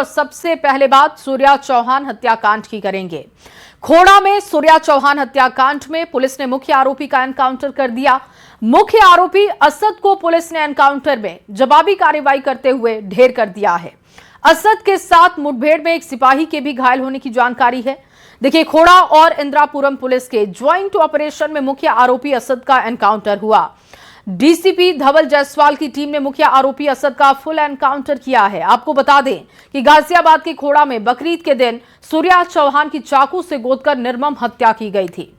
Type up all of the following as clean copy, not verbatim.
और सबसे पहले बात सूर्या चौहान हत्याकांड की करेंगे। खोड़ा में सूर्या चौहान हत्याकांड में पुलिस ने मुख्य आरोपी का एनकाउंटर कर दिया। मुख्य आरोपी असद को पुलिस ने एनकाउंटर में जवाबी कार्रवाई करते हुए ढेर कर दिया है। असद के साथ मुठभेड़ में एक सिपाही के भी घायल होने की जानकारी है। देखिए, खोड़ा और इंद्रापुरम पुलिस के ज्वाइंट ऑपरेशन में मुख्य आरोपी असद का एनकाउंटर हुआ। डीसीपी धवल जायसवाल की टीम ने मुख्य आरोपी असद का फुल एनकाउंटर किया है। आपको बता दें कि गाजियाबाद के खोड़ा में बकरीद के दिन सूर्या चौहान की चाकू से गोदकर निर्मम हत्या की गई थी।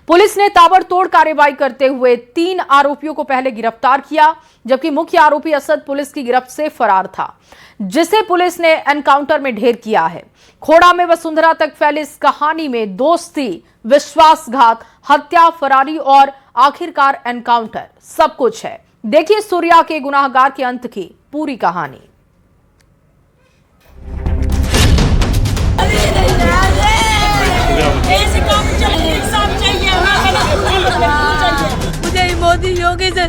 पुलिस ने ताबड़तोड़ कार्रवाई करते हुए 3 आरोपियों को पहले गिरफ्तार किया, जबकि मुख्य आरोपी असद पुलिस की गिरफ्त से फरार था, जिसे पुलिस ने एनकाउंटर में ढेर किया है। खोड़ा में वसुंधरा तक फैली इस कहानी में दोस्ती, विश्वासघात, हत्या, फरारी और आखिरकार एनकाउंटर सब कुछ है। देखिए सूर्या के गुनाहगार के अंत की पूरी कहानी। मुझे मोदी योगी से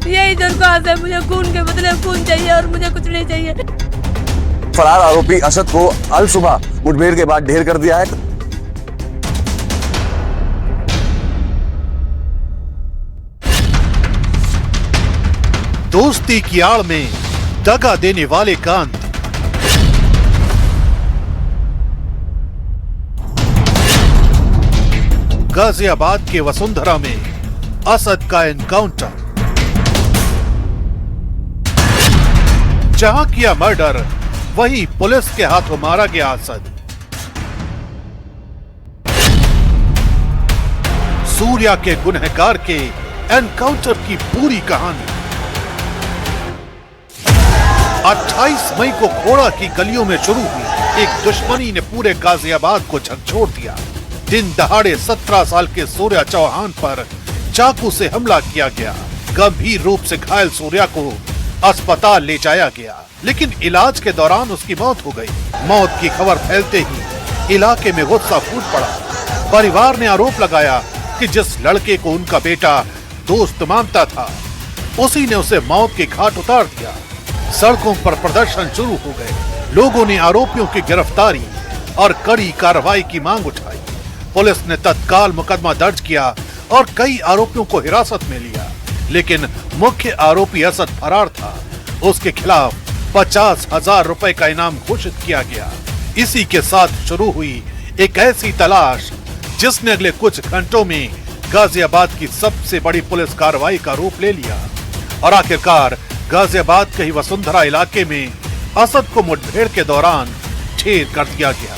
यही दरख्वास्त है, मुझे खून के बदले खून चाहिए और मुझे कुछ नहीं चाहिए। फरार आरोपी असद को अल सुबह मुठभेड़ के बाद ढेर कर दिया है। दोस्ती की आड़ में दगा देने वाले का अंत। गाजियाबाद के वसुंधरा में असद का एनकाउंटर। जहां किया मर्डर, वहीं पुलिस के हाथों मारा गया असद। सूर्या के गुनहगार के एनकाउंटर की पूरी कहानी। 28 मई को खोड़ा की गलियों में शुरू हुई एक दुश्मनी ने पूरे गाजियाबाद को झकझोर दिया। दिन दहाड़े 17 साल के सूर्या चौहान पर चाकू से हमला किया गया। गंभीर रूप से घायल सूर्या को अस्पताल ले जाया गया, लेकिन इलाज के दौरान उसकी मौत हो गई। मौत की खबर फैलते ही इलाके में गुस्सा फूट पड़ा। परिवार ने आरोप लगाया कि जिस लड़के को उनका बेटा दोस्त मानता था, उसी ने उसे मौत के घाट उतार दिया। सड़कों पर प्रदर्शन शुरू हो गए। लोगों ने आरोपियों की गिरफ्तारी और कड़ी कार्रवाई की मांग उठाई। पुलिस ने तत्काल मुकदमा दर्ज किया और कई आरोपियों को हिरासत में लिया, लेकिन मुख्य आरोपी असद फरार था। उसके खिलाफ 50,000 रुपए का इनाम घोषित किया गया। इसी के साथ शुरू हुई एक ऐसी तलाश जिसने अगले कुछ घंटों में गाजियाबाद की सबसे बड़ी पुलिस कार्रवाई का रूप ले लिया और आखिरकार गाजियाबाद के ही वसुंधरा इलाके में असद को मुठभेड़ के दौरान ढेर कर दिया गया।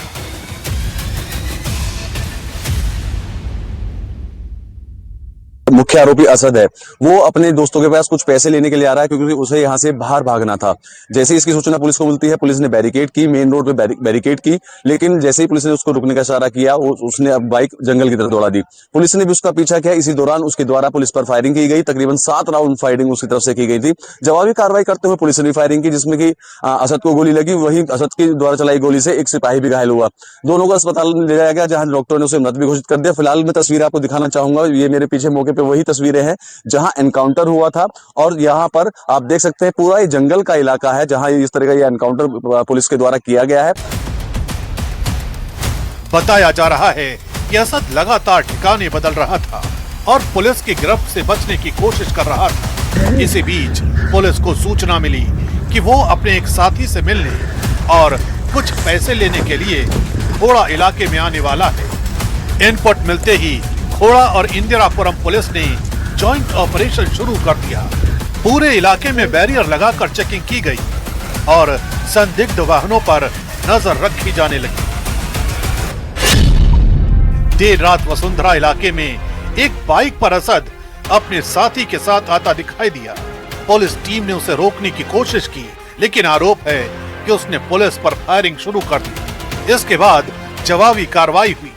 मुख्य आरोपी असद है, वो अपने दोस्तों के पास कुछ पैसे लेने के लिए आ रहा है, क्योंकि उसे यहाँ से बाहर भागना था। जैसे ही इसकी सूचना पुलिस को मिलती है, पुलिस ने बैरिकेड की, मेन रोड पे बैरिकेड की, लेकिन जैसे ही पुलिस ने उसको रुकने का इशारा किया, उसने अब बाइक जंगल की तरफ दौड़ा दी। पुलिस ने भी उसका पीछा किया। इसी दौरान उसके द्वारा पुलिस पर फायरिंग की गई। तकरीबन 7 राउंड फायरिंग उसकी तरफ से की गई थी। जवाबी कार्रवाई करते हुए पुलिस ने फायरिंग की, जिसमें कि असद को गोली लगी। वहीं असद के द्वारा चलाई गोली से एक सिपाही भी घायल हुआ। दोनों को अस्पताल ले जाया गया, जहां डॉक्टरों ने उसे मृत भी घोषित कर दिया। फिलहाल मैं तस्वीर आपको दिखाना चाहूंगा। ये मेरे पीछे मौके पे वही तस्वीरें हैं जहां एनकाउंटर हुआ था, और यहां पर आप देख सकते हैं पूरा ये जंगल का इलाका है जहां इस तरह का ये एनकाउंटर पुलिस के द्वारा किया गया है। बताया जा रहा है कि असद लगातार ठिकाने बदल रहा था और पुलिस की गिरफ्त से बचने की कोशिश कर रहा था। इसी बीच पुलिस को सूचना मिली कि वो अपने एक साथी से मिलने और कुछ पैसे लेने के लिए खोड़ा इलाके में आने वाला है। इनपुट मिलते ही खोड़ा और इंदिरापुरम पुलिस ने जॉइंट ऑपरेशन शुरू कर दिया। पूरे इलाके में बैरियर लगाकर चेकिंग की गई और संदिग्ध वाहनों पर नजर रखी जाने लगी। देर रात वसुंधरा इलाके में एक बाइक पर असद अपने साथी के साथ आता दिखाई दिया। पुलिस टीम ने उसे रोकने की कोशिश की, लेकिन आरोप है कि उसने पुलिस पर फायरिंग शुरू कर दी। इसके बाद जवाबी कार्रवाई हुई।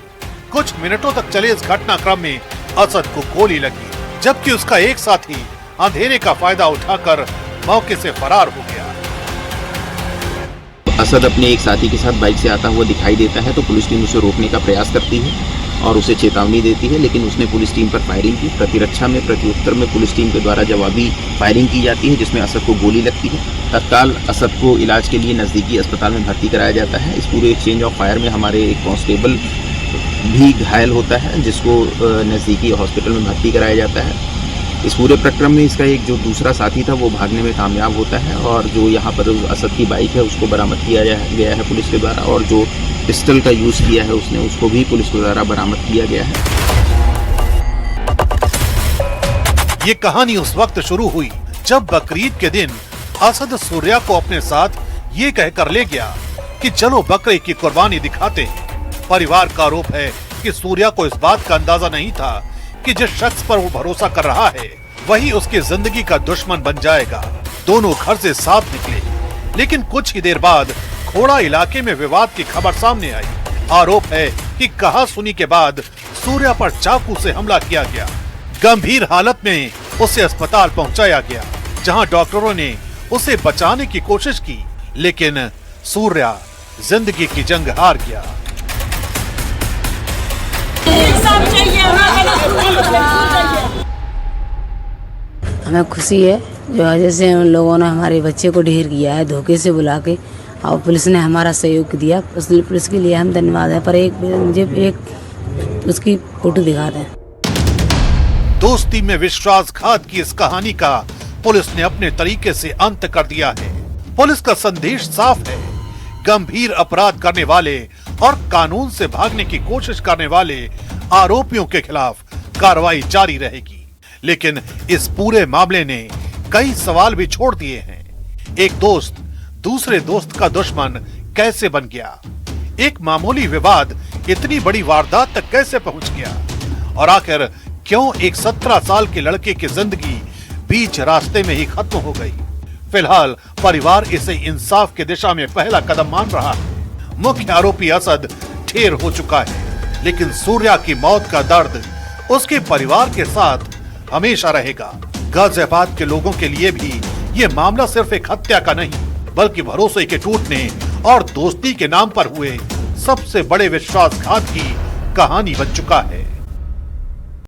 कुछ मिनटों तक चले इस घटनाक्रम में असद को गोली लगी, जबकि उसका एक साथी अंधेरे का फायदा उठाकर मौके से फरार हो गया। असद अपने एक साथी के साथ बाइक से आता हुआ दिखाई देता है, तो पुलिस टीम उसे रोकने का प्रयास करती है और उसे चेतावनी देती है, लेकिन उसने पुलिस टीम पर फायरिंग की। प्रतिरक्षा में, प्रत्युत्तर में पुलिस टीम के द्वारा जवाबी फायरिंग की जाती है, जिसमें असद को गोली लगती है। तत्काल असद को इलाज के लिए नज़दीकी अस्पताल में भर्ती कराया जाता है। इस पूरे एक्सचेंज ऑफ फायर में हमारे एक कांस्टेबल भी घायल होता है, जिसको नज़दीकी हॉस्पिटल में भर्ती कराया जाता है। इस पूरे प्रक्रम में इसका एक जो दूसरा साथी था वो भागने में कामयाब होता है, और जो यहाँ पर असद की बाइक है उसको बरामद किया गया है पुलिस के द्वारा, और जो पिस्टल का यूज़ किया है उसने, उसको भी पुलिस के द्वारा बरामद किया गया है। ये कहानी उस वक्त शुरू हुई जब बकरीद के दिन असद सूर्या को अपने साथ ये कहकर ले गया कि चलो बकरे की कुर्बानी दिखाते हैं। परिवार का आरोप है कि सूर्या को इस बात का अंदाजा नहीं था कि जिस शख्स पर वो भरोसा कर रहा है वही उसकी जिंदगी का दुश्मन बन जाएगा। दोनों घर से साफ निकले, लेकिन कुछ ही देर बाद खोड़ा इलाके में विवाद की खबर सामने आई। आरोप है कि कहा सुनी के बाद सूर्या पर चाकू से हमला किया गया। गंभीर हालत में उसे अस्पताल पहुंचाया गया, जहां डॉक्टरों ने उसे बचाने की कोशिश की, लेकिन सूर्या जिंदगी की जंग हार गया। हमें खुशी है जो जैसे उन लोगों ने हमारे बच्चे को ढेर किया है, धोखे से बुला के, और पुलिस ने हमारा सहयोग दिया। पुलिस के लिए हम धन्यवाद है। पर मुझे एक उसकी फोटो दिखा दें। दोस्ती में विश्वासघात की इस कहानी का पुलिस ने अपने तरीके से अंत कर दिया है। पुलिस का संदेश साफ है, गंभीर अपराध करने वाले और कानून से भागने की कोशिश करने वाले आरोपियों के खिलाफ कार्रवाई जारी रहेगी। लेकिन इस पूरे मामले ने कई सवाल भी छोड़ दिए हैं। एक दोस्त दूसरे दोस्त का दुश्मन कैसे बन गया? एक मामूली विवाद इतनी बड़ी वारदात तक कैसे पहुंच गया? और आखिर क्यों एक 17 साल के लड़के की जिंदगी बीच रास्ते में ही खत्म हो गई? फिलहाल परिवार इसे इंसाफ की दिशा में पहला कदम मान रहा है। मुख्य आरोपी असद ढेर हो चुका है, लेकिन सूर्या की मौत का दर्द उसके परिवार के साथ हमेशा रहेगा। गाजियाबाद के लोगों के लिए भी ये मामला सिर्फ एक हत्या का नहीं, बल्कि भरोसे के टूटने और दोस्ती के नाम पर हुए सबसे बड़े विश्वासघात की कहानी बन चुका है।